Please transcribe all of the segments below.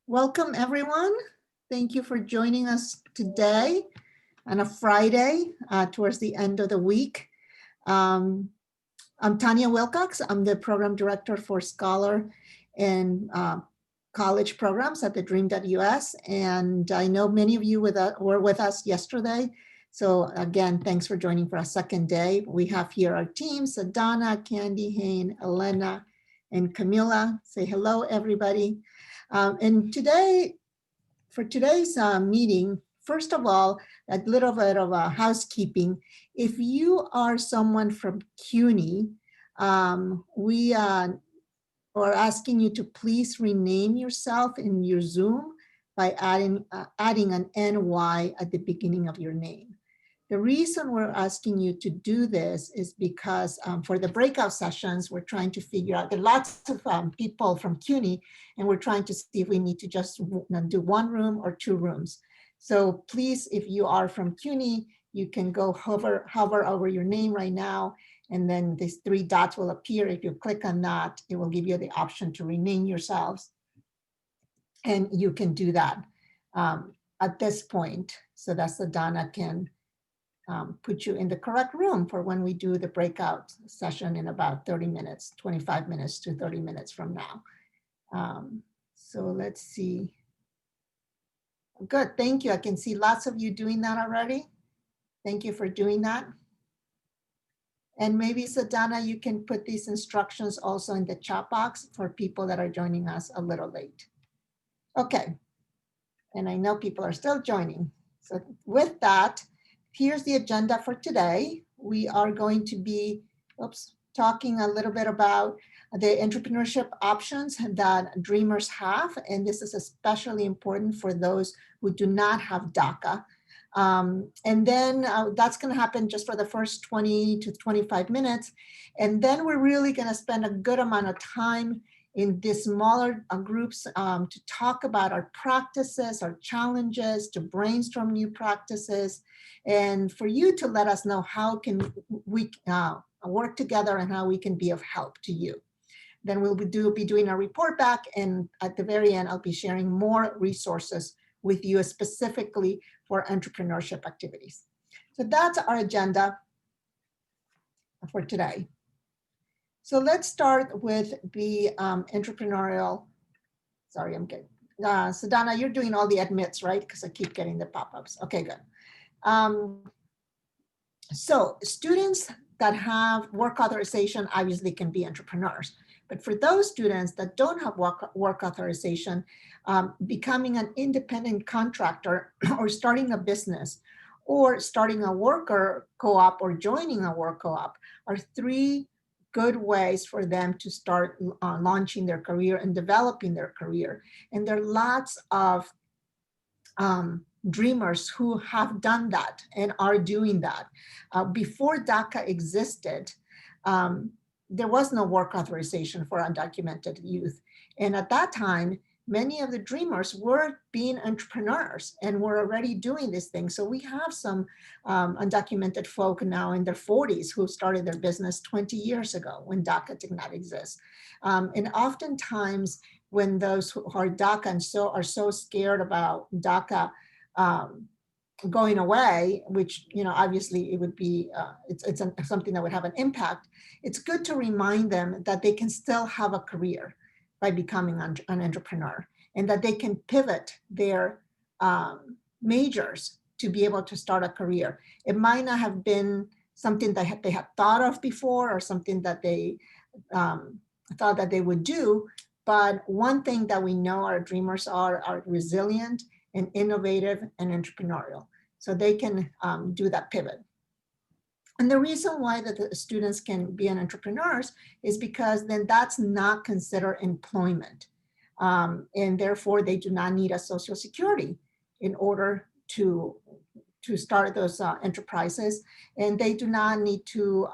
Welcome, everyone. Thank you for joining us today on a Friday towards the end of the week. I'm Tanya Wilcox. I'm the Program Director for Scholar and College Programs at TheDream.Us. And I know many of you were with us yesterday. So again, thanks for joining for a second day. We have here our teams, Adana, Candy, Hain, Elena, and Camila. Say hello, everybody. And for today's meeting, first of all, a little bit of a housekeeping. If you are someone from CUNY, we are asking you to please rename yourself in your Zoom by adding an NY at the beginning of your name. The reason we're asking you to do this is because for the breakout sessions, we're trying to figure out, there are lots of people from CUNY, and we're trying to see if we need to just do one room or two rooms. So please, if you are from CUNY, you can go hover over your name right now, and then these three dots will appear. If you click on that, it will give you the option to rename yourselves. And you can do that at this point, so that's so Donna can put you in the correct room for when we do the breakout session in about 30 minutes, 25 minutes to 30 minutes from now. So let's see. Good, thank you. I can see lots of you doing that already. Thank you for doing that. And maybe, Sadana, you can put these instructions also in the chat box for people that are joining us a little late. Okay, and I know people are still joining. So with that, here's the agenda for today. We are going to be talking a little bit about the entrepreneurship options that dreamers have. And this is especially important for those who do not have DACA. And then that's going to happen just for the first 20 to 25 minutes. And then we're really going to spend a good amount of time in these smaller groups to talk about our practices, our challenges, to brainstorm new practices, and for you to let us know how can we work together and how we can be of help to you. Then we'll be doing a report back, and at the very end, I'll be sharing more resources with you specifically for entrepreneurship activities. So that's our agenda for today. So let's start with the entrepreneurial, sorry, I'm getting, so Donna, you're doing all the admits, right? Because I keep getting the pop-ups. Okay, good. So students that have work authorization obviously can be entrepreneurs. But for those students that don't have work authorization, becoming an independent contractor or starting a business or starting a worker co-op or joining a work co-op are three good ways for them to start launching their career and developing their career. And there are lots of dreamers who have done that and are doing that. Before DACA existed, there was no work authorization for undocumented youth. And at that time, many of the dreamers were being entrepreneurs and were already doing these things. So we have some undocumented folk now in their 40s who started their business 20 years ago when DACA did not exist. And oftentimes when those who are DACA and are so scared about DACA going away, which, you know, obviously it would be, it's something that would have an impact. It's good to remind them that they can still have a career by becoming an entrepreneur, and that they can pivot their majors to be able to start a career. It might not have been something that they had thought of before or something that they thought that they would do, but one thing that we know our dreamers are resilient and innovative and entrepreneurial. So they can do that pivot. And the reason why that the students can be an entrepreneurs is because then that's not considered employment. And therefore they do not need a Social Security in order to start those enterprises. And they do not need to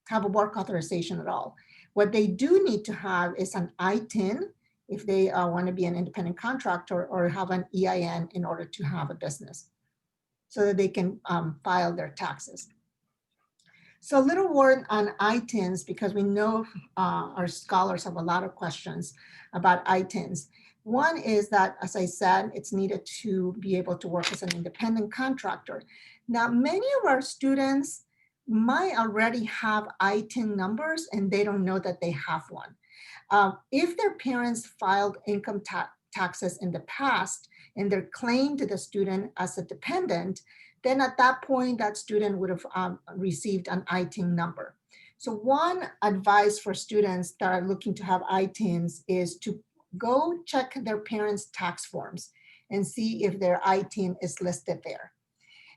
have a work authorization at all. What they do need to have is an ITIN if they want to be an independent contractor, or have an EIN in order to have a business so that they can file their taxes. So a little word on ITINs, because we know our scholars have a lot of questions about ITINs. One is that, as I said, it's needed to be able to work as an independent contractor. Now, many of our students might already have ITIN numbers and they don't know that they have one. If their parents filed income taxes in the past and they're claimed to the student as a dependent, then at that point, that student would have received an ITIN number. So one advice for students that are looking to have ITINs is to go check their parents' tax forms and see if their ITIN is listed there.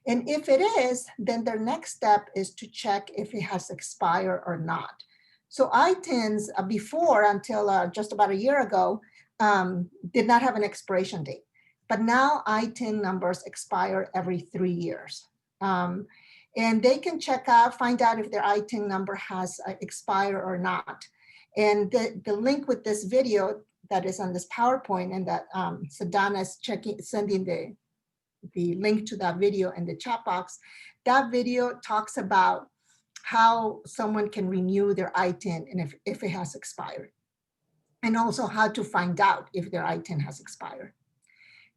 And if it is, then their next step is to check if it has expired or not. So ITINs before, until just about a year ago, did not have an expiration date. But now ITIN numbers expire every 3 years. And they can check out, find out if their ITIN number has expired or not. And the link with this video that is on this PowerPoint, and that Sadana is sending the link to that video in the chat box. That video talks about how someone can renew their ITIN and if it has expired, and also how to find out if their ITIN has expired.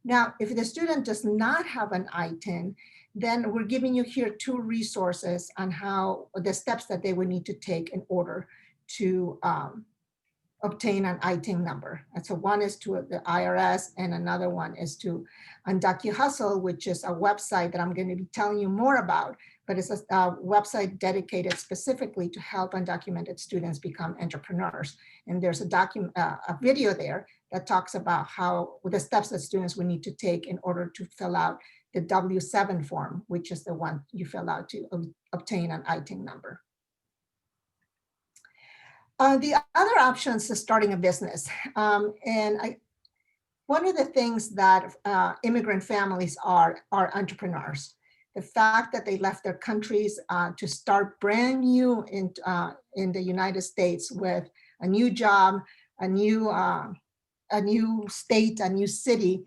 Now, if the student does not have an ITIN, then we're giving you here 2 resources on how the steps that they would need to take in order to obtain an ITIN number. And so one is to the IRS and another one is to Undocumented, which is a website that I'm going to be telling you more about, but it's a website dedicated specifically to help undocumented students become entrepreneurs. And there's a video there that talks about how the steps that students would need to take in order to fill out the W-7 form, which is the one you fill out to obtain an ITIN number. The other options is starting a business. One of the things that immigrant families are entrepreneurs. The fact that they left their countries to start brand new in the United States with a new job, a new state, a new city,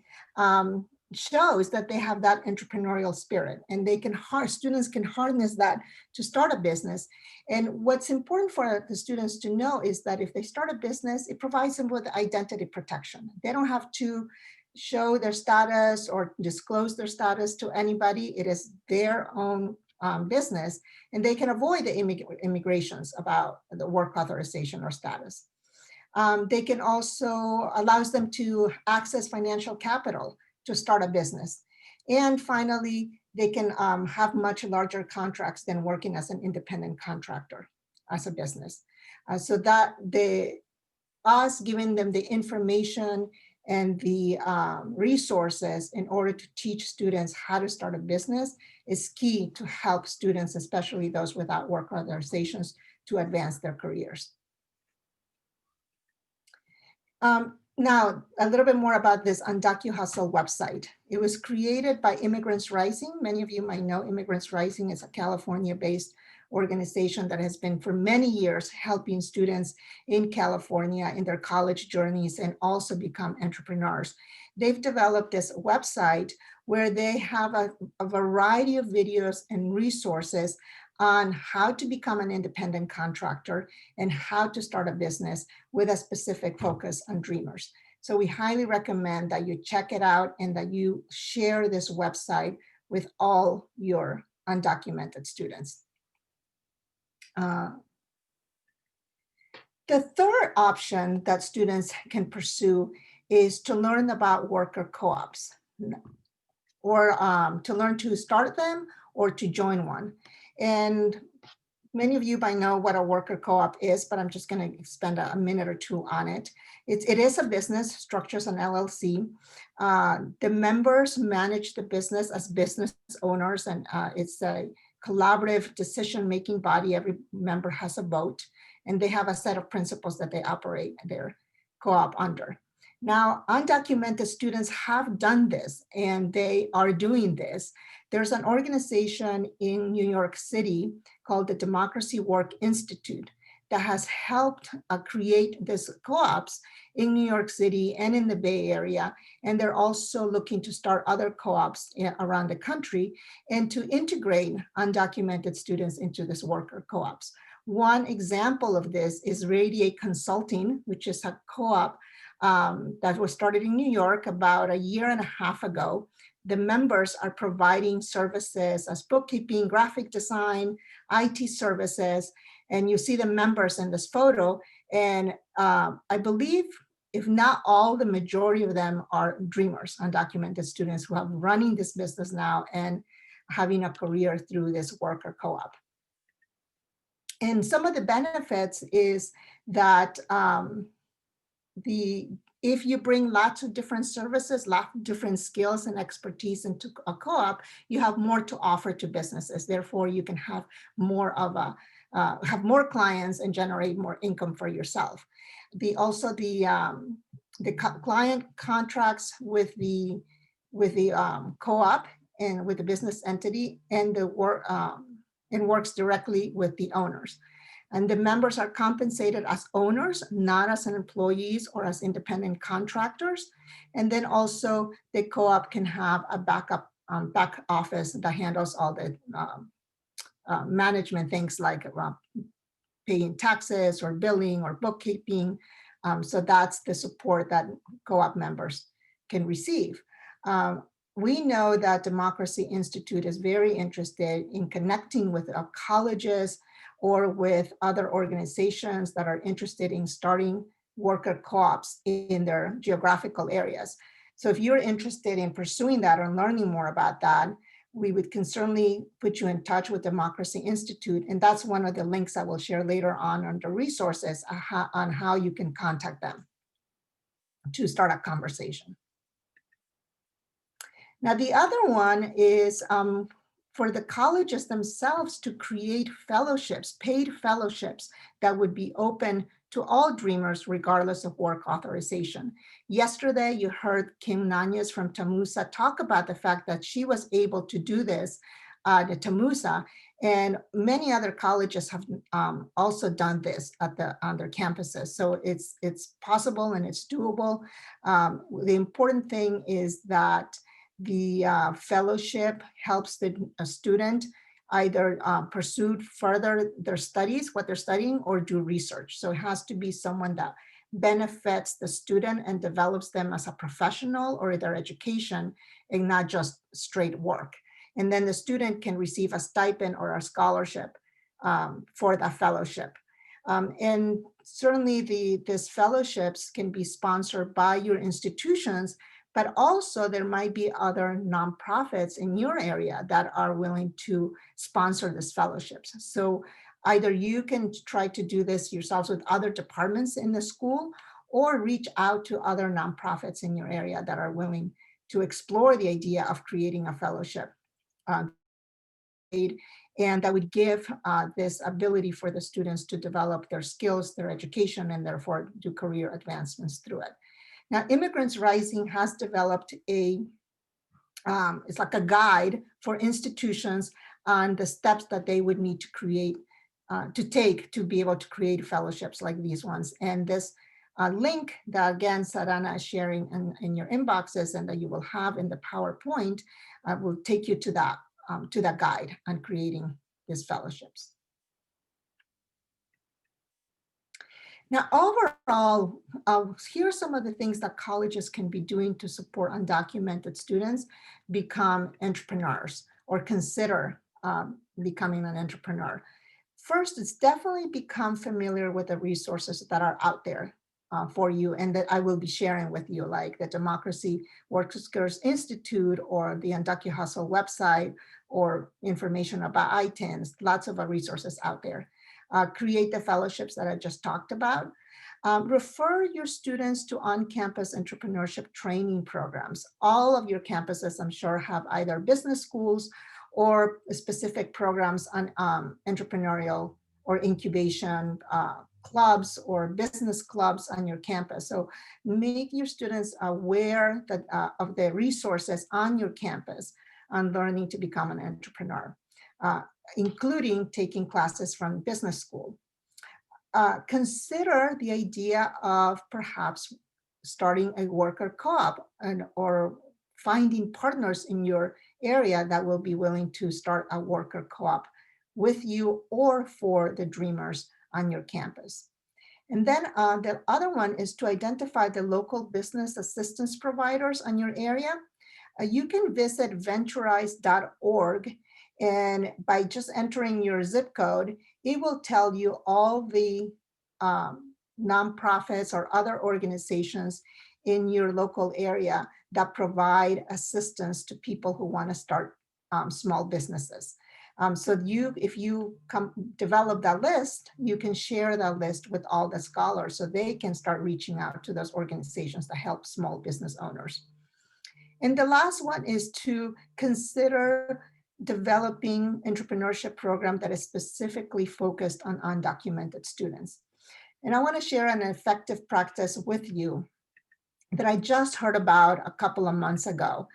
shows that they have that entrepreneurial spirit, and students can harness that to start a business. And what's important for the students to know is that if they start a business, it provides them with identity protection. They don't have to show their status or disclose their status to anybody. It is their own business, and they can avoid the immigrations about the work authorization or status. They can also allows them to access financial capital to start a business. And finally, they can have much larger contracts than working as an independent contractor as a business. So that us giving them the information and the resources in order to teach students how to start a business is key to help students, especially those without work authorizations, to advance their careers. Now, a little bit more about this Undocumented website. It was created by Immigrants Rising. Many of you might know Immigrants Rising is a California-based organization that has been for many years helping students in California in their college journeys and also become entrepreneurs. They've developed this website where they have a variety of videos and resources on how to become an independent contractor and how to start a business with a specific focus on dreamers. So we highly recommend that you check it out and that you share this website with all your undocumented students. The third option that students can pursue is to learn about worker co-ops, or to learn to start them or to join one. And many of you might know what a worker co-op is, but I'm just going to spend a minute or 2 on it. It is a business, structures an LLC. The members manage the business as business owners, and it's a collaborative decision-making body. Every member has a vote, and they have a set of principles that they operate their co-op under. Now, undocumented students have done this, and they are doing this. There's an organization in New York City called the Democracy Work Institute that has helped create these co-ops in New York City and in the Bay Area. And they're also looking to start other co-ops around the country and to integrate undocumented students into this worker co-ops. One example of this is Radiate Consulting, which is a co-op that was started in New York about a year and a half ago. The members are providing services as bookkeeping, graphic design, IT services, and you see the members in this photo. And I believe, if not all, the majority of them are dreamers, undocumented students who have running this business now and having a career through this worker co-op. And some of the benefits is that if you bring lots of different services, lots of different skills and expertise into a co-op, you have more to offer to businesses. Therefore, you can have more of a have more clients and generate more income for yourself. The client contracts with the co-op and with the business entity, and the work and works directly with the owners. And the members are compensated as owners, not as employees or as independent contractors. And then also the co-op can have a backup back office that handles all the management things like paying taxes or billing or bookkeeping. So that's the support that co-op members can receive. We know that Democracy Institute is very interested in connecting with colleges or with other organizations that are interested in starting worker co-ops in their geographical areas. So if you're interested in pursuing that or learning more about that, we can certainly put you in touch with Democracy Institute. And that's one of the links I will share later on under resources on how you can contact them to start a conversation. Now, the other one is for the colleges themselves to create fellowships, paid fellowships that would be open to all dreamers regardless of work authorization. Yesterday, you heard Kim Nanez from TAMUSA talk about the fact that she was able to do this at TAMUSA, and many other colleges have also done this on their campuses. So it's possible and it's doable. The important thing is that the fellowship helps the student either pursue further their studies, what they're studying, or do research. So it has to be someone that benefits the student and develops them as a professional or their education, and not just straight work. And then the student can receive a stipend or a scholarship for that fellowship. And certainly these fellowships can be sponsored by your institutions, but also there might be other nonprofits in your area that are willing to sponsor these fellowships. So either you can try to do this yourselves with other departments in the school, or reach out to other nonprofits in your area that are willing to explore the idea of creating a fellowship. And that would give this ability for the students to develop their skills, their education, and therefore do career advancements through it. Now, Immigrants Rising has developed it's like a guide for institutions on the steps that they would need to take to be able to create fellowships like these ones. And this link that, again, Sarana is sharing in your inboxes and that you will have in the PowerPoint will take you to that guide on creating these fellowships. Now, overall, here are some of the things that colleges can be doing to support undocumented students become entrepreneurs or consider becoming an entrepreneur. First, it's definitely become familiar with the resources that are out there for you and that I will be sharing with you, like the Democracy Workers Institute or the Undocumented Hustle website or information about ITINs, lots of resources out there. Create the fellowships that I just talked about. Refer your students to on-campus entrepreneurship training programs. All of your campuses, I'm sure, have either business schools or specific programs on entrepreneurial or incubation clubs or business clubs on your campus. So make your students aware that, of the resources on your campus on learning to become an entrepreneur, including taking classes from business school. consider the idea of perhaps starting a worker co-op or finding partners in your area that will be willing to start a worker co-op with you or for the dreamers on your campus. And then the other one is to identify the local business assistance providers in your area. You can visit venturize.org, and by just entering your zip code, it will tell you all the nonprofits or other organizations in your local area that provide assistance to people who want to start small businesses. So if you develop that list, you can share that list with all the scholars so they can start reaching out to those organizations that help small business owners. And the last one is to consider developing entrepreneurship program that is specifically focused on undocumented students. And I want to share an effective practice with you that I just heard about a couple of months ago.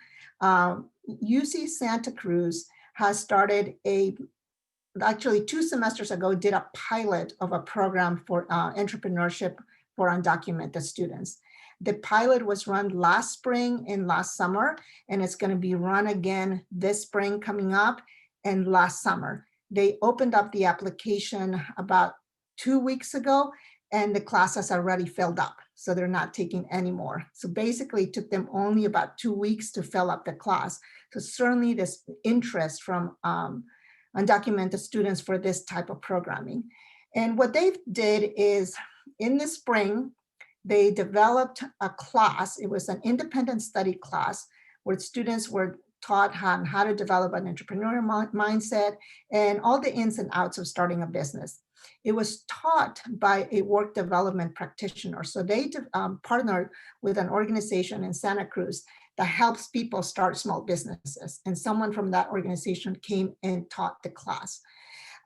UC Santa Cruz has started actually 2 semesters ago, did a pilot of a program for entrepreneurship for undocumented students. The pilot was run last spring and last summer, and it's going to be run again this spring coming up and last summer. They opened up the application about 2 weeks ago, and the classes are already filled up, so they're not taking any more. So basically, it took them only about 2 weeks to fill up the class. So certainly this interest from undocumented students for this type of programming. And what they did is in the spring, they developed a class. It was an independent study class where students were taught how to develop an entrepreneurial mindset and all the ins and outs of starting a business. It was taught by a work development practitioner. So they partnered with an organization in Santa Cruz that helps people start small businesses. And someone from that organization came and taught the class.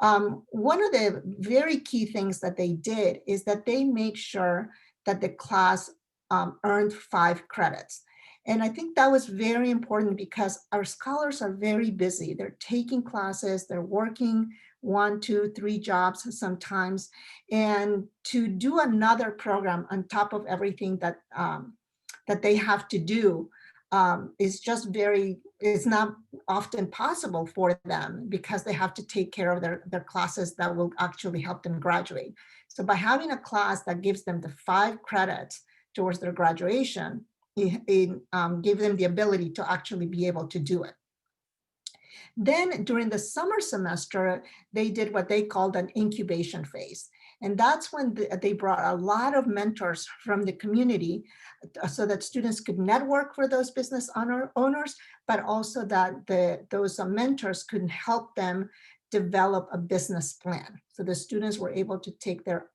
One of the very key things that they did is that they made sure that the class earned 5 credits. And I think that was very important because our scholars are very busy. They're taking classes, they're working 1, 2, 3 jobs sometimes. And to do another program on top of everything that, that they have to do is just it's not often possible for them because they have to take care of their classes that will actually help them graduate. So by having a class that gives them the 5 credits towards their graduation, it gave them the ability to actually be able to do it. Then during the summer semester, they did what they called an incubation phase. And that's when they brought a lot of mentors from the community so that students could network for those business owners, but also that those mentors could help them develop a business plan. So the students were able to take their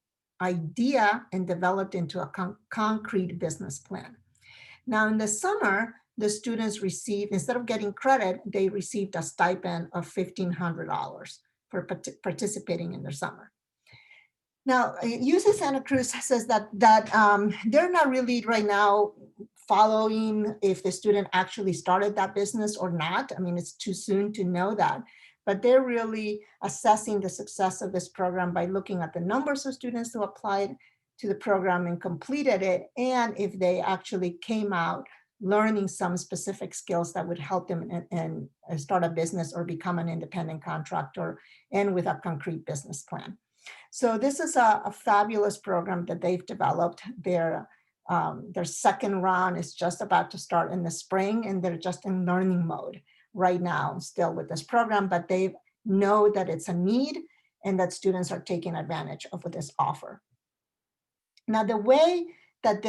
idea and develop it into a concrete business plan. Now in the summer, the students received, instead of getting credit, they received a stipend of $1,500 for participating in their summer. Now, UC Santa Cruz says that they're not really right now following if the student actually started that business or not. I mean, it's too soon to know that, but they're really assessing the success of this program by looking at the numbers of students who applied to the program and completed it, and if they actually came out learning some specific skills that would help them and start a business or become an independent contractor and with a concrete business plan. So this is a fabulous program that they've developed. Their second round is just about to start in the spring, and they're just in learning mode right now still with this program, but they know that it's a need and that students are taking advantage of this offer. Now, the way that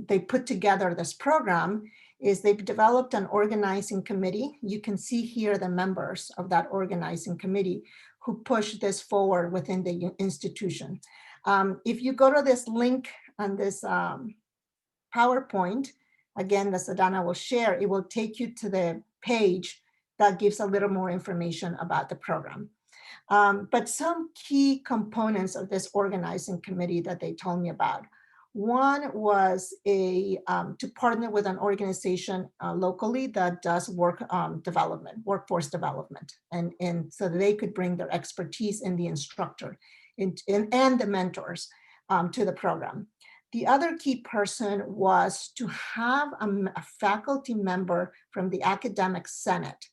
they put together this program is they've developed an organizing committee. You can see here the members of that organizing committee who push this forward within the institution. If you go to this link on this PowerPoint, again, that Sadhana will share, it will take you to the page that gives a little more information about the program. But some key components of this organizing committee that they told me about. One was to partner with an organization locally that does workforce development, and so they could bring their expertise in the instructor. and the mentors to the program. The other key person was to have a faculty member from the academic senate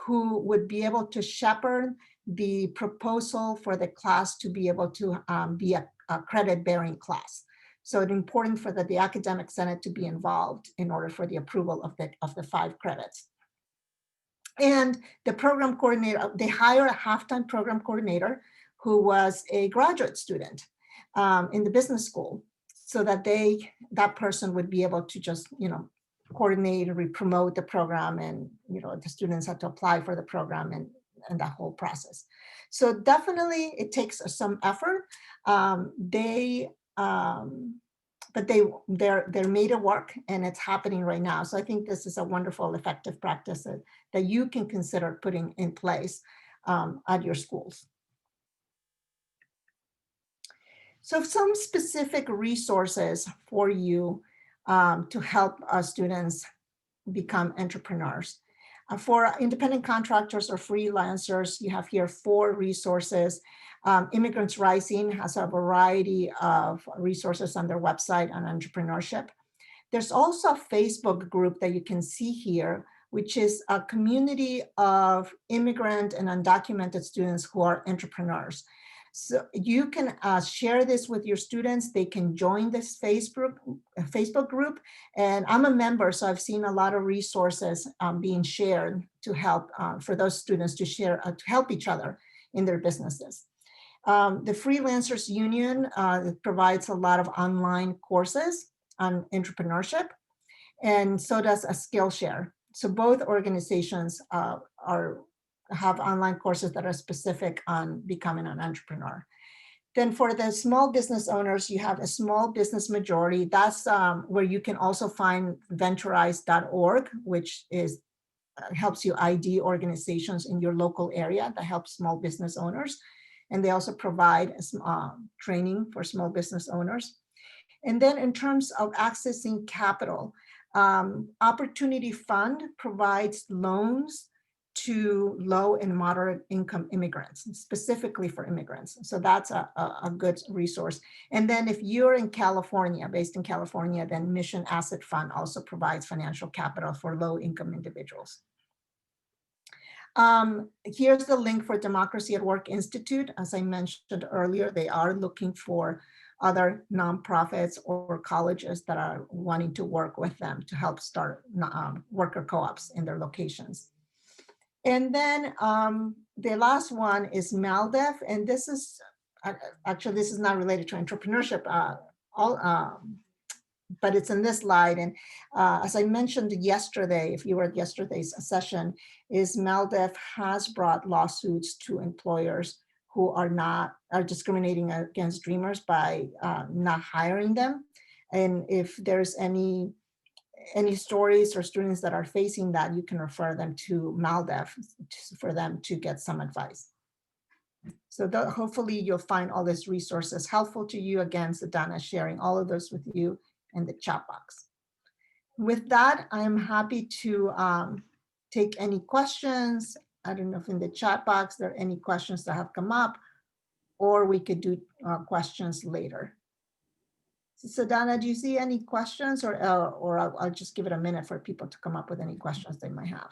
who would be able to shepherd the proposal for the class to be able to be a credit-bearing class. So it's important for the academic senate to be involved in order for the approval of the 5 credits. And the program coordinator, they hire a half-time program coordinator who was a graduate student in the business school, so that that person would be able to just, coordinate and promote the program, and the students had to apply for the program and that whole process. So definitely it takes some effort. But they're made it work, and it's happening right now. So I think this is a wonderful, effective practice that you can consider putting in place at your schools. So some specific resources for you to help students become entrepreneurs. For independent contractors or freelancers, you have here 4 resources. Immigrants Rising has a variety of resources on their website on entrepreneurship. There's also a Facebook group that you can see here, which is a community of immigrant and undocumented students who are entrepreneurs. So you can share this with your students. They can join this Facebook group. And I'm a member, so I've seen a lot of resources being shared to help for those students to share, to help each other in their businesses. The Freelancers Union provides a lot of online courses on entrepreneurship, and so does a Skillshare. So both organizations have online courses that are specific on becoming an entrepreneur. Then for the small business owners, you have a small business majority. That's where you can also find venturize.org, which helps you ID organizations in your local area that help small business owners. And they also provide training for small business owners. And then in terms of accessing capital, Opportunity Fund provides loans to low and moderate income immigrants, specifically for immigrants. So that's a good resource. And then if you're in California, based in California, then Mission Asset Fund also provides financial capital for low income individuals. Here's the link for Democracy at Work Institute. As I mentioned earlier, they are looking for other nonprofits or colleges that are wanting to work with them to help start worker co-ops in their locations. And then the last one is MALDEF, and this is actually, this is not related to entrepreneurship, but it's in this slide. And as I mentioned yesterday, if you were at yesterday's session, is MALDEF has brought lawsuits to employers who are discriminating against Dreamers by not hiring them. And if there's any stories or students that are facing that, you can refer them to MALDEF for them to get some advice. So hopefully you'll find all these resources helpful to you. Again, Sedana sharing all of those with you in the chat box. With that, I'm happy to take any questions. I don't know if in the chat box there are any questions that have come up, or we could do questions later. So Donna, do you see any questions, or I'll just give it a minute for people to come up with any questions they might have.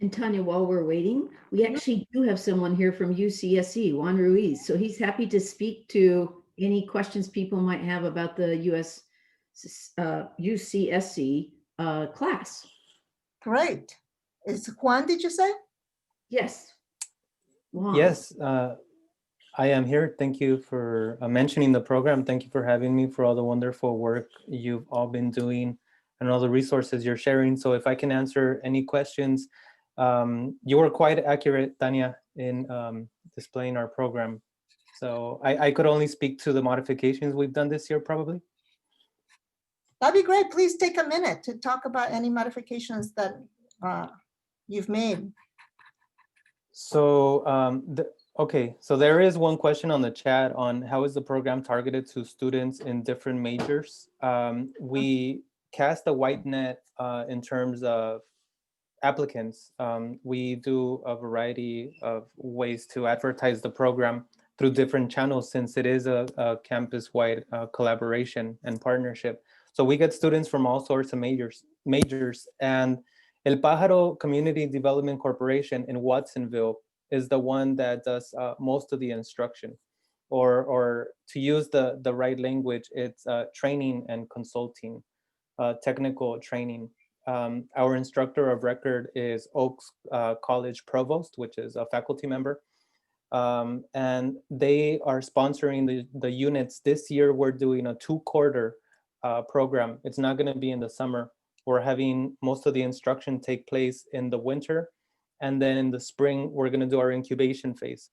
And Tanya, while we're waiting, we actually do have someone here from UCSC, Juan Ruiz. So he's happy to speak to any questions people might have about the UCSC class. Great. Is Juan, did you say? Yes. Juan. Yes, I am here. Thank you for mentioning the program. Thank you for having me, for all the wonderful work you've all been doing and all the resources you're sharing. So if I can answer any questions, you were quite accurate, Tanya, in displaying our program. So I could only speak to the modifications we've done this year, probably. That'd be great. Please take a minute to talk about any modifications that you've made. So, okay, so there is one question on the chat on how is the program targeted to students in different majors. We cast a wide net in terms of applicants. We do a variety of ways to advertise the program. through different channels, since it is a campus-wide collaboration and partnership. So we get students from all sorts of majors, and El Pájaro Community Development Corporation in Watsonville is the one that does most of the instruction, or to use the right language, it's training and consulting, technical training. Our instructor of record is Oaks College Provost, which is a faculty member. And they are sponsoring the units. This year, we're doing a 2-quarter program. It's not going to be in the summer. We're having most of the instruction take place in the winter. And then in the spring, we're going to do our incubation phase,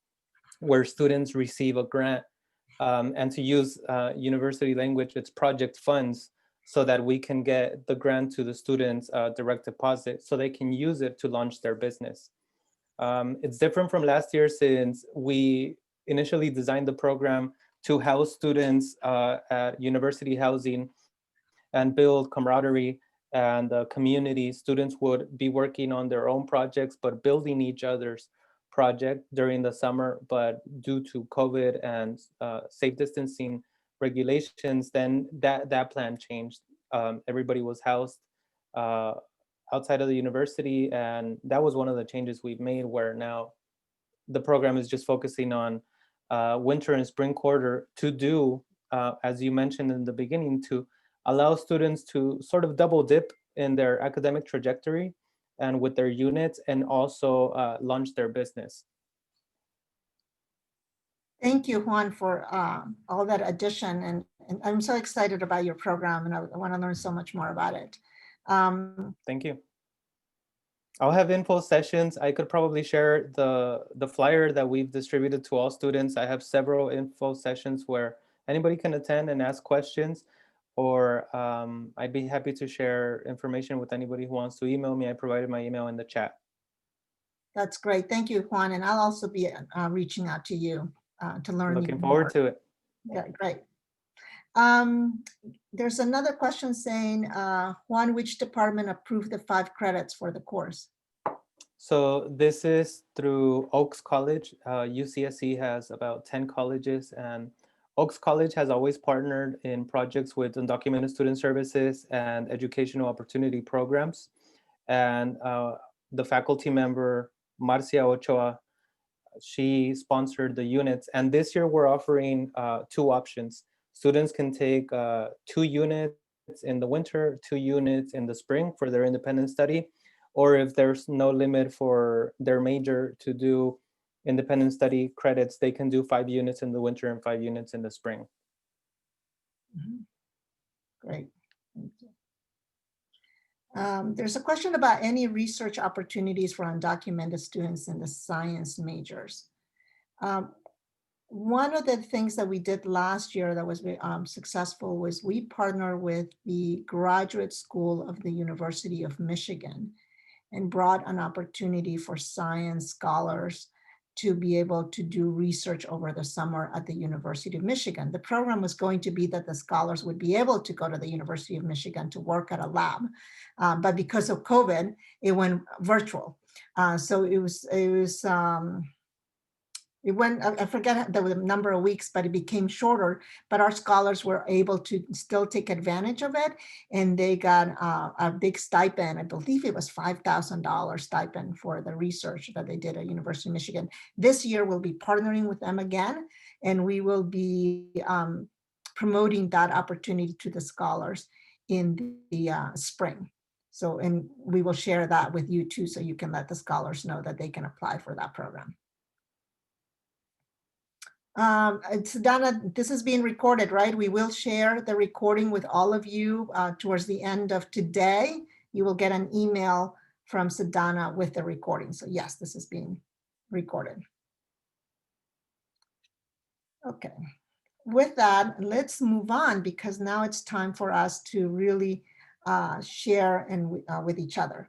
where students receive a grant. And to use university language, it's project funds, so that we can get the grant to the students direct deposit, so they can use it to launch their business. It's different from last year, since we initially designed the program to house students at university housing and build camaraderie and community. Students would be working on their own projects, but building each other's project during the summer. But due to COVID and safe distancing regulations, then that plan changed. Everybody was housed outside of the university, and that was one of the changes we've made, where now the program is just focusing on winter and spring quarter to do, as you mentioned in the beginning, to allow students to sort of double dip in their academic trajectory and with their units, and also launch their business. Thank you, Juan, for all that addition. And I'm so excited about your program, and I want to learn so much more about it. Thank you. I'll have info sessions. I could probably share the flyer that we've distributed to all students. I have several info sessions where anybody can attend and ask questions, or I'd be happy to share information with anybody who wants to email me. I provided my email in the chat. That's great. Thank you, Juan. And I'll also be reaching out to you to learn. Looking forward to it. Yeah, great. There's another question saying, Juan, which department approved the 5 credits for the course? So this is through Oaks College. UCSC has about 10 colleges, and Oaks College has always partnered in projects with Undocumented Student Services and educational opportunity programs. And the faculty member, Marcia Ochoa, she sponsored the units. And this year we're offering 2 options. Students can take 2 units in the winter, 2 units in the spring for their independent study, or if there's no limit for their major to do independent study credits, they can do 5 units in the winter and 5 units in the spring. Great. Thank you. There's a question about any research opportunities for undocumented students in the science majors. One of the things that we did last year that was successful was we partnered with the Graduate School of the University of Michigan and brought an opportunity for science scholars to be able to do research over the summer at the University of Michigan. The program was going to be that the scholars would be able to go to the University of Michigan to work at a lab. But because of COVID, it went virtual. So it went, I forget the number of weeks, but it became shorter, but our scholars were able to still take advantage of it. And they got a big stipend. I believe it was $5,000 stipend for the research that they did at University of Michigan. This year we'll be partnering with them again, and we will be promoting that opportunity to the scholars in the spring. So, and we will share that with you too, so you can let the scholars know that they can apply for that program. Donna, this is being recorded, right? We will share the recording with all of you towards the end of today. You will get an email from Sedana with the recording. So yes, this is being recorded. Okay, with that, let's move on, because now it's time for us to really share and with each other.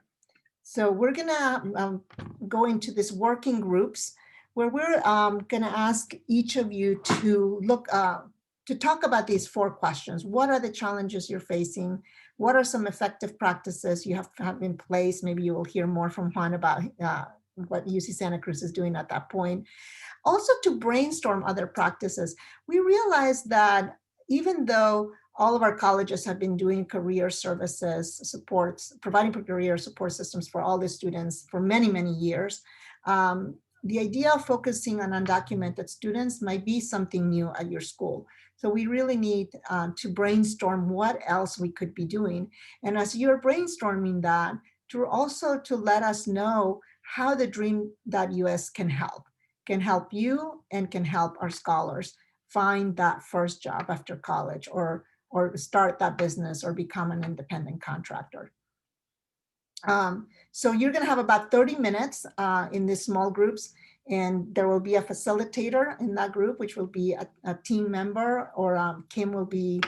So we're gonna go into this working groups, where we're going to ask each of you to look to talk about these 4 questions. What are the challenges you're facing? What are some effective practices you have in place? Maybe you will hear more from Juan about what UC Santa Cruz is doing at that point. Also to brainstorm other practices. We realized that even though all of our colleges have been doing career services supports, providing career support systems for all the students for many, many years, the idea of focusing on undocumented students might be something new at your school. So we really need to brainstorm what else we could be doing. And as you're brainstorming that, to also to let us know how the Dream.Us can help you and can help our scholars find that first job after college, or start that business or become an independent contractor. So you're going to have about 30 minutes in these small groups, and there will be a facilitator in that group, which will be a team member, or Kim will be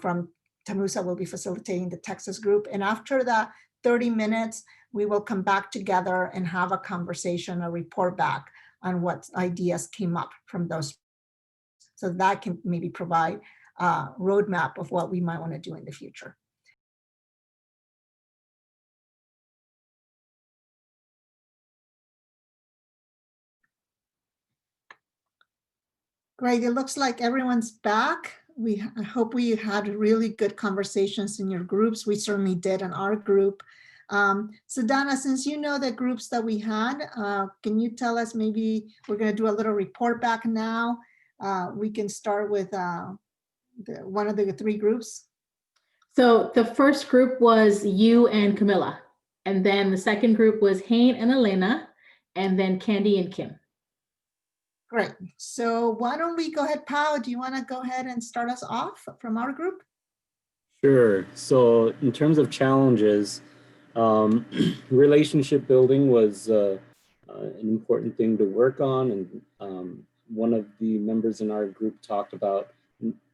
from Tamusa will be facilitating the Texas group. And after that 30 minutes, we will come back together and have a conversation, a report back on what ideas came up from those. So that can maybe provide a roadmap of what we might want to do in the future. Great, it looks like everyone's back. I hope we had really good conversations in your groups. We certainly did in our group. So Donna, since you know the groups that we had, can you tell us, maybe we're going to do a little report back now. We can start with one of the three groups. So the first group was you and Camilla. And then the second group was Hayne and Elena, and then Candy and Kim. Great. So why don't we go ahead, Pao, do you want to go ahead and start us off from our group? Sure. So in terms of challenges, relationship building was an important thing to work on. And one of the members in our group talked about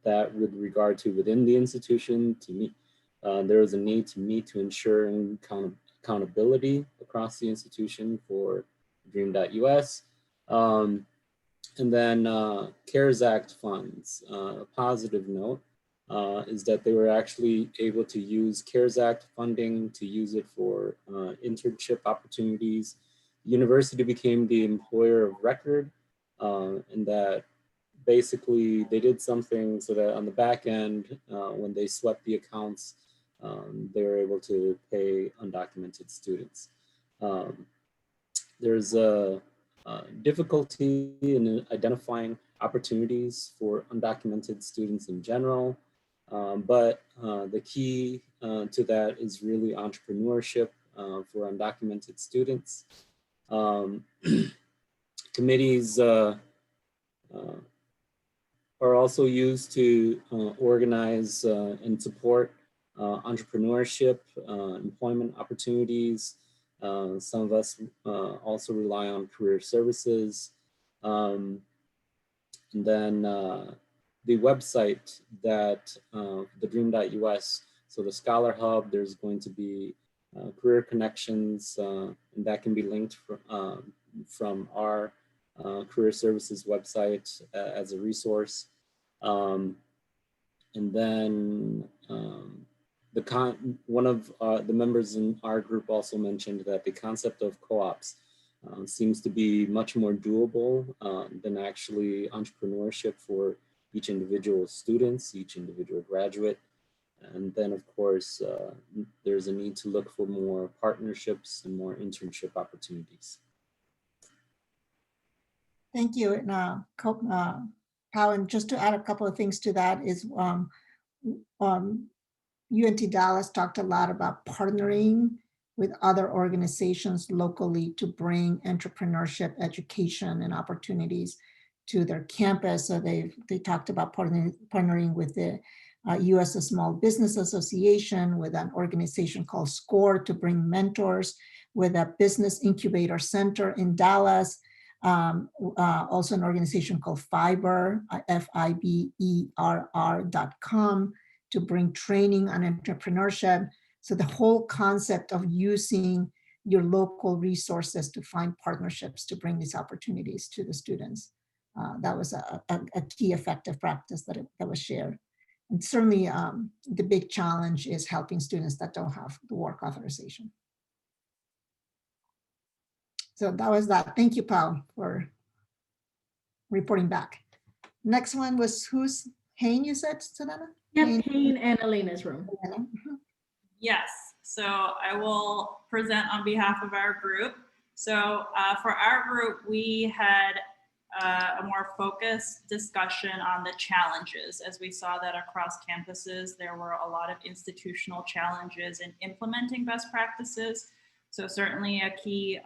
that with regard to within the institution to meet. There was a need to meet to ensure accountability across the institution for Dream.Us. And then CARES Act funds. A positive note is that they were actually able to use CARES Act funding to use it for internship opportunities. The university became the employer of record, and that basically they did something so that on the back end, when they swept the accounts, they were able to pay undocumented students. There's a difficulty in identifying opportunities for undocumented students in general. But the key to that is really entrepreneurship for undocumented students. Committees are also used to organize and support entrepreneurship, employment opportunities. Some of us also rely on career services. And then the website that the Dream.Us, so the Scholar Hub, there's going to be career connections, and that can be linked from our career services website as a resource. And then one of the members in our group also mentioned that the concept of co-ops seems to be much more doable than actually entrepreneurship for each individual students, each individual graduate. And then of course, there's a need to look for more partnerships and more internship opportunities. Thank you, Pao, and just to add a couple of things to that is UNT Dallas talked a lot about partnering with other organizations locally to bring entrepreneurship, education, and opportunities to their campus. So they talked about partnering with the U.S. Small Business Association, with an organization called SCORE to bring mentors, with a business incubator center in Dallas, also an organization called Fiber, FIBERR.com, to bring training on entrepreneurship. So the whole concept of using your local resources to find partnerships to bring these opportunities to the students. That was a key effective practice that was shared. And certainly the big challenge is helping students that don't have the work authorization. So that was that. Thank you, Pao, for reporting back. Next one was who's Hayne, you said, Savannah? Yep, Hayne and Elena's room. Yes, so I will present on behalf of our group. So for our group, we had a more focused discussion on the challenges. As we saw that across campuses, there were a lot of institutional challenges in implementing best practices. So certainly a key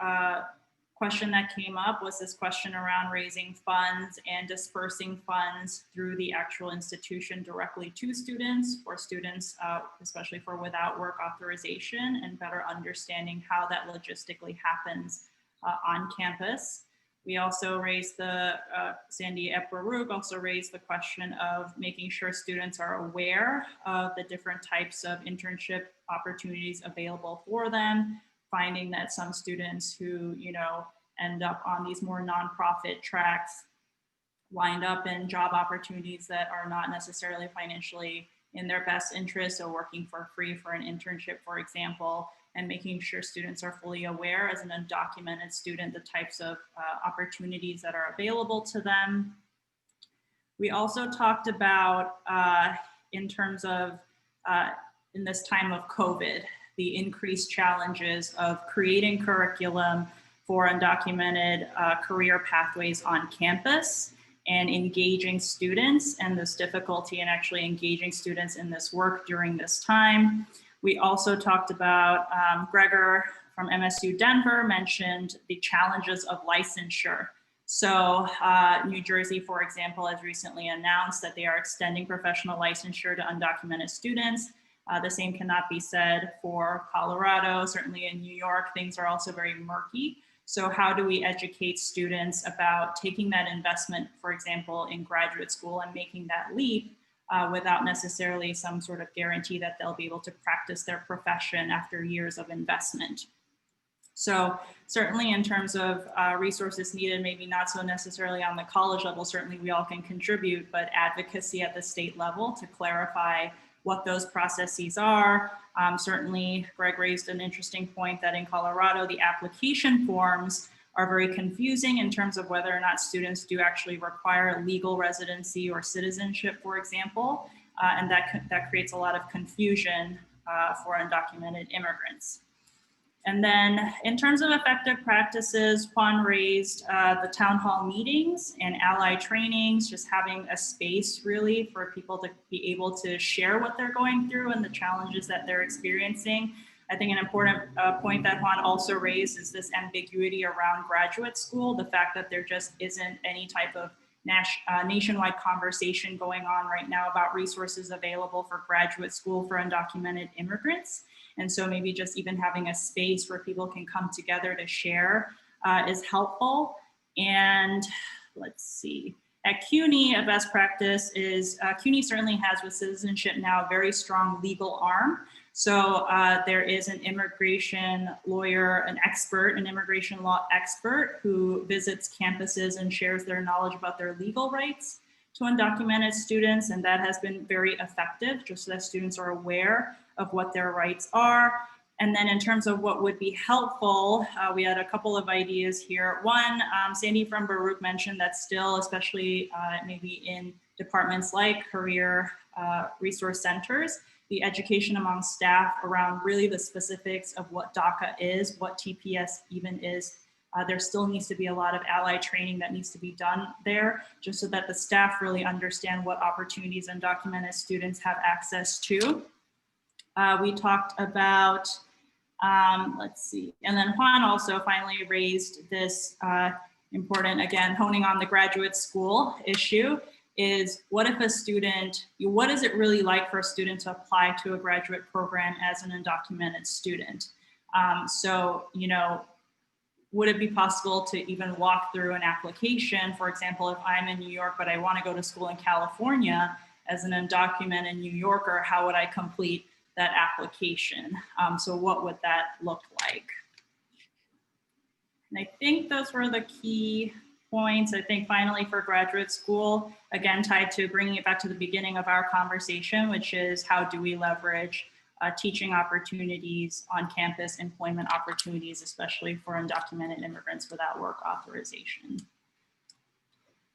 question that came up was this question around raising funds and dispersing funds through the actual institution directly to students, or students, especially for without work authorization, and better understanding how that logistically happens on campus. We also raised Sandy Eprarouk also raised the question of making sure students are aware of the different types of internship opportunities available for them, finding that some students who, end up on these more nonprofit tracks wind up in job opportunities that are not necessarily financially in their best interest, so working for free for an internship, for example, and making sure students are fully aware as an undocumented student, the types of opportunities that are available to them. We also talked about, in terms of, in this time of COVID, the increased challenges of creating curriculum for undocumented career pathways on campus and engaging students, and this difficulty in actually engaging students in this work during this time. We also talked about, Gregor from MSU Denver mentioned the challenges of licensure. So New Jersey, for example, has recently announced that they are extending professional licensure to undocumented students. The same cannot be said for Colorado. Certainly in New York, things are also very murky. So how do we educate students about taking that investment, for example, in graduate school and making that leap without necessarily some sort of guarantee that they'll be able to practice their profession after years of investment? So certainly in terms of resources needed, maybe not so necessarily on the college level, certainly we all can contribute, but advocacy at the state level to clarify what those processes are. Certainly Greg raised an interesting point that in Colorado, the application forms are very confusing in terms of whether or not students do actually require legal residency or citizenship, for example, and that creates a lot of confusion for undocumented immigrants. And then in terms of effective practices, Juan raised the town hall meetings and ally trainings, just having a space really for people to be able to share what they're going through and the challenges that they're experiencing. I think an important point that Juan also raised is this ambiguity around graduate school, the fact that there just isn't any type of nationwide conversation going on right now about resources available for graduate school for undocumented immigrants. And so maybe just even having a space where people can come together to share is helpful. And let's see, at CUNY, a best practice is, CUNY certainly has with citizenship now a very strong legal arm. So there is an immigration lawyer, an expert, an immigration law expert who visits campuses and shares their knowledge about their legal rights to undocumented students. And that has been very effective, just so that students are aware of what their rights are. And then in terms of what would be helpful, we had a couple of ideas here. One, Sandy from Baruch mentioned that still, especially maybe in departments like career resource centers, the education among staff around really the specifics of what DACA is, what TPS even is. There still needs to be a lot of ally training that needs to be done there, just so that the staff really understand what opportunities undocumented students have access to. We talked about, let's see, and then Juan also finally raised this important, again, honing on the graduate school issue, is what if a student, what is it really like for a student to apply to a graduate program as an undocumented student? So, would it be possible to even walk through an application? For example, if I'm in New York, but I want to go to school in California as an undocumented New Yorker, how would I complete that application? So what would that look like? And I think those were the key points. I think finally for graduate school, again, tied to bringing it back to the beginning of our conversation, which is how do we leverage teaching opportunities on campus, employment opportunities, especially for undocumented immigrants without work authorization.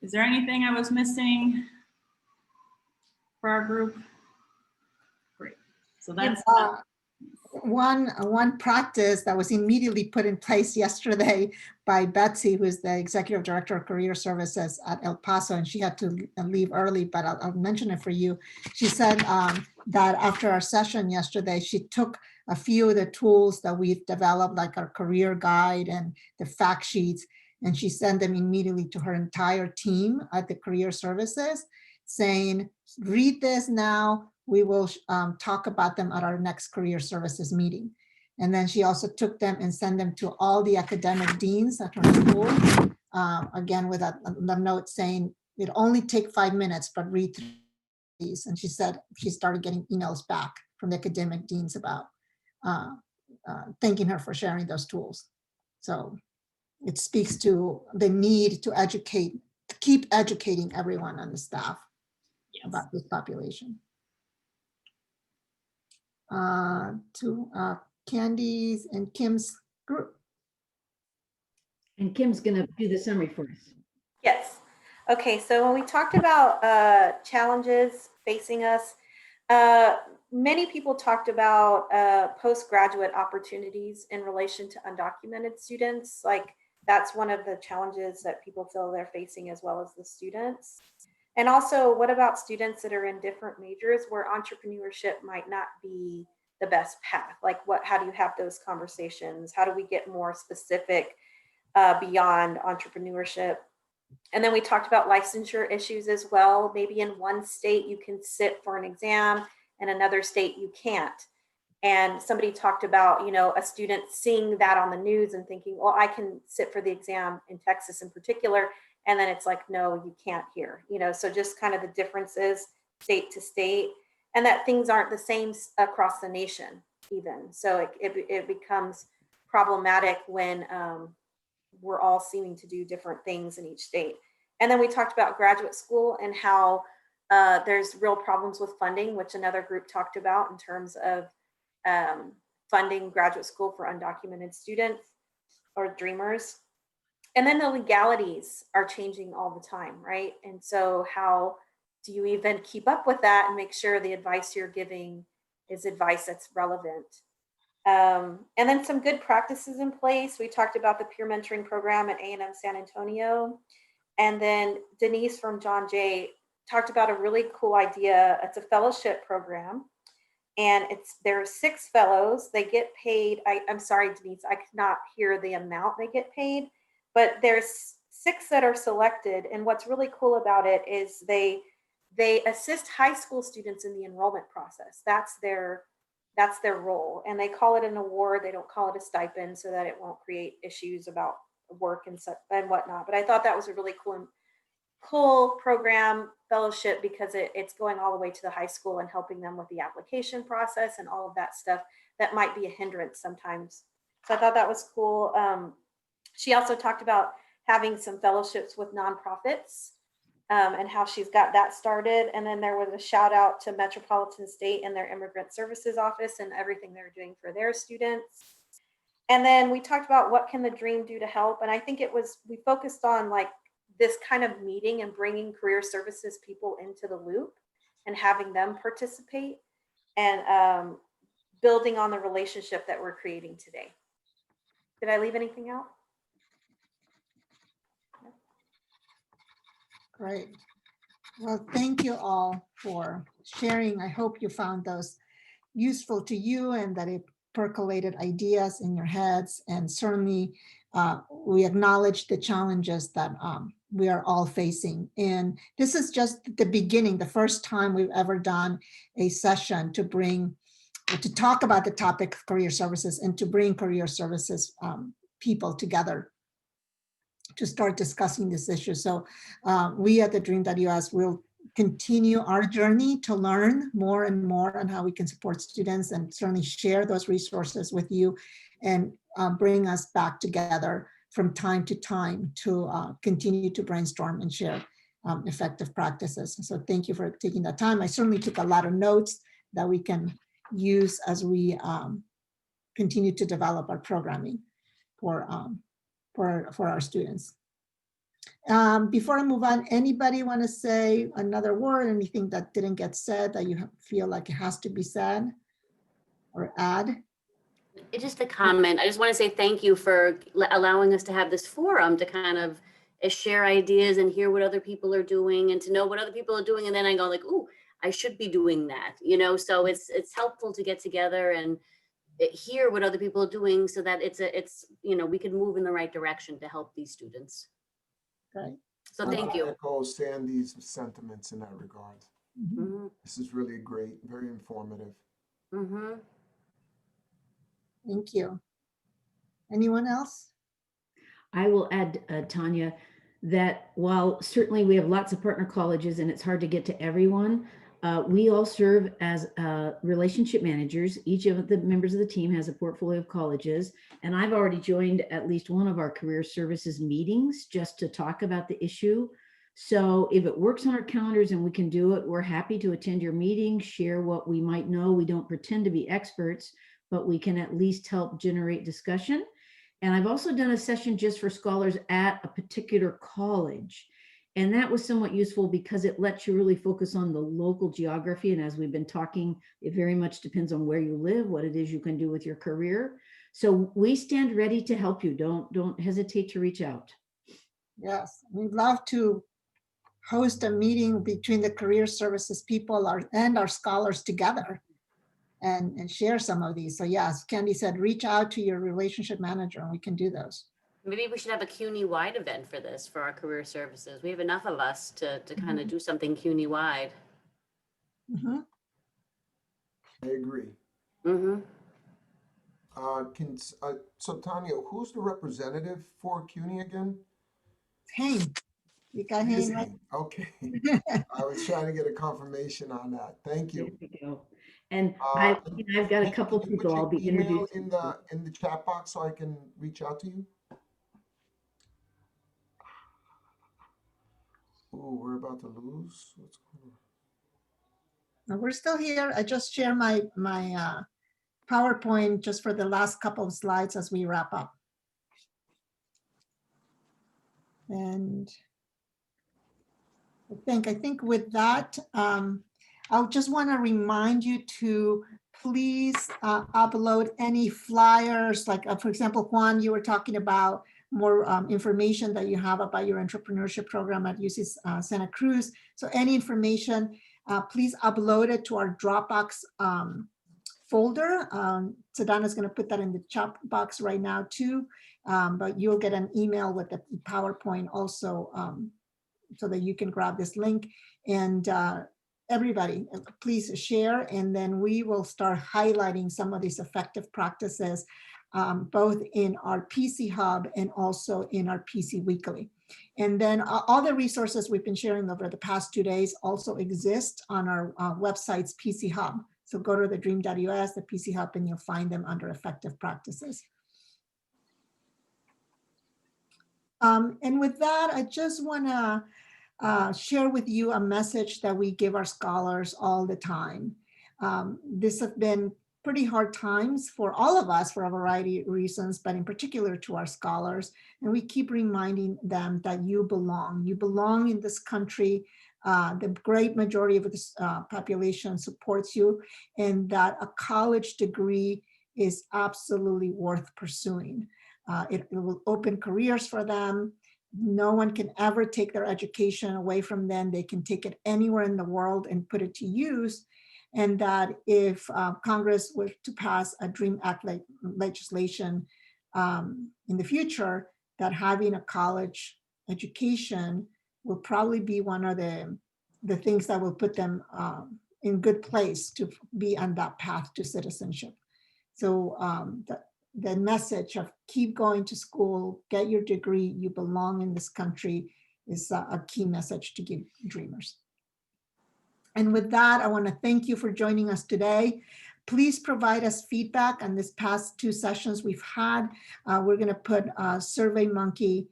Is there anything I was missing for our group? Great. So that's one practice that was immediately put in place yesterday by Betsy, who is the Executive Director of Career Services at El Paso, and she had to leave early, but I'll mention it for you. She said that after our session yesterday, she took a few of the tools that we've developed, like our career guide and the fact sheets, and she sent them immediately to her entire team at the Career Services, saying, read this now. We will talk about them at our next Career Services meeting. And then she also took them and sent them to all the academic deans at her school, again, with a note saying, it only take 5 minutes, but read through these. And she said she started getting emails back from the academic deans about thanking her for sharing those tools. So it speaks to the need to educate, to keep educating everyone on the staff about this population. To Candy's and Kim's group. And Kim's gonna do the summary for us. Yes. Okay, so when we talked about challenges facing us, many people talked about postgraduate opportunities in relation to undocumented students. Like that's one of the challenges that people feel they're facing, as well as the students. And also, what about students that are in different majors where entrepreneurship might not be the best path? Like how do you have those conversations? How do we get more specific beyond entrepreneurship? And then we talked about licensure issues as well. Maybe in one state you can sit for an exam, and another state you can't. And somebody talked about, you know, a student seeing that on the news and thinking, well, I can sit for the exam in Texas in particular. And then it's like, no, you can't here, you know, so just kind of the differences state to state, and that things aren't the same across the nation even. So it becomes problematic when we're all seeming to do different things in each state. And then we talked about graduate school and how there's real problems with funding, which another group talked about in terms of funding graduate school for undocumented students or dreamers. And then the legalities are changing all the time, right? And so how do you even keep up with that and make sure the advice you're giving is advice that's relevant? And then some good practices in place. We talked about the peer mentoring program at A&M San Antonio. And then Denise from John Jay talked about a really cool idea. It's a fellowship program. And there are 6 fellows. They get paid. I'm sorry, Denise, I could not hear the amount they get paid. But there's 6 that are selected. And what's really cool about it is they assist high school students in the enrollment process. That's their role. And they call it an award. They don't call it a stipend so that it won't create issues about work and whatnot. But I thought that was a really cool program fellowship, because it's going all the way to the high school and helping them with the application process and all of that stuff that might be a hindrance sometimes. So I thought that was cool. She also talked about having some fellowships with nonprofits and how she's got that started. And then there was a shout out to Metropolitan State and their Immigrant Services Office and everything they're doing for their students. And then we talked about what can the Dream do to help. And I think we focused on like this kind of meeting and bringing career services people into the loop and having them participate and building on the relationship that we're creating today. Did I leave anything out? Great. Well, thank you all for sharing. I hope you found those useful to you and that it percolated ideas in your heads. And certainly we acknowledge the challenges that we are all facing. And this is just the beginning, the first time we've ever done a session to talk about the topic of career services and to bring career services people together to start discussing this issue. So we at TheDream.Us will continue our journey to learn more and more on how we can support students, and certainly share those resources with you and bring us back together from time to time to continue to brainstorm and share effective practices. So thank you for taking that time. I certainly took a lot of notes that we can use as we continue to develop our programming for our students. Before I move on, anybody want to say another word, anything that didn't get said that you feel like it has to be said or add? It's just a comment. I just want to say thank you for allowing us to have this forum to kind of share ideas and hear what other people are doing and to know what other people are doing. And then I go like, ooh, I should be doing that, you know? So it's helpful to get together and hear what other people are doing so that it's you know, we can move in the right direction to help these students. Right. So I thank you. echo Sandy's sentiments in that regard. Mhm. Mm-hmm. This is really great, very informative. Mm-hmm. Thank you. Anyone else? I will add, Tanya, that while certainly we have lots of partner colleges and it's hard to get to everyone, we all serve as relationship managers. Each of the members of the team has a portfolio of colleges, and I've already joined at least one of our career services meetings just to talk about the issue. So if it works on our calendars and we can do it, we're happy to attend your meeting, share what we might know. We don't pretend to be experts, but we can at least help generate discussion. And I've also done a session just for scholars at a particular college. And that was somewhat useful because it lets you really focus on the local geography. And as we've been talking, it very much depends on where you live, what it is you can do with your career. So we stand ready to help you. Don't hesitate to reach out. Yes, we'd love to host a meeting between the career services people and our scholars together and share some of these. So yes, Candy said, reach out to your relationship manager and we can do those. Maybe we should have a CUNY-wide event for this, for our career services. We have enough of us to kind of do something CUNY-wide. Mhm. I agree. Mm-hmm. So Tanya, who's the representative for CUNY again? Hayne, you got It is Hayne, right? Hank. Okay. I was trying to get a confirmation on that. Thank There you. we go. And And I've got a Hank, couple can you put people I'll your be email introducing. in the chat box so I can reach out to you? Oh, we're about to lose. What's going on? No, we're still here. I just share my PowerPoint just for the last couple of slides as we wrap up. And I think with that, I just want to remind you to please upload any flyers, like for example, Juan, you were talking about more information that you have about your entrepreneurship program at UC Santa Cruz. So any information, please upload it to our Dropbox folder. Sedana is going to put that in the chat box right now too, but you'll get an email with the PowerPoint also so that you can grab this link. And everybody, please share, and then we will start highlighting some of these effective practices both in our PC Hub and also in our PC Weekly. And then all the resources we've been sharing over the past 2 days also exist on our website's PC Hub. So go to TheDream.Us, the PC Hub, and you'll find them under effective practices. And with that, I just want to share with you a message that we give our scholars all the time. This has been pretty hard times for all of us for a variety of reasons, but in particular to our scholars. And we keep reminding them that you belong. You belong in this country. The great majority of this population supports you, and that a college degree is absolutely worth pursuing. It will open careers for them. No one can ever take their education away from them. They can take it anywhere in the world and put it to use. And that if Congress were to pass a DREAM Act legislation in the future, that having a college education will probably be one of the things that will put them in good place to be on that path to citizenship. So the message of keep going to school, get your degree, you belong in this country is a key message to give dreamers. And with that, I want to thank you for joining us today. Please provide us feedback on this past 2 sessions we've had. We're going to put a SurveyMonkey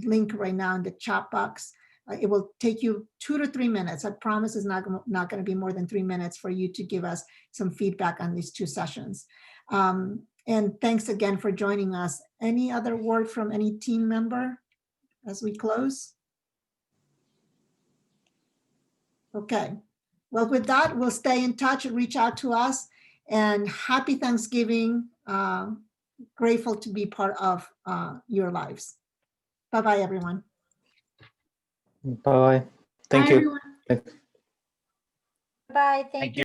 link right now in the chat box. It will take you 2 to 3 minutes. I promise it's not going to be more than 3 minutes for you to give us some feedback on these 2 sessions. And thanks again for joining us. Any other word from any team member as we close? Okay. Well, with that, we'll stay in touch and reach out to us. And happy Thanksgiving. Grateful to be part of your lives. Bye-bye, everyone. Bye. Thank Bye, you. everyone. Bye. Thank you.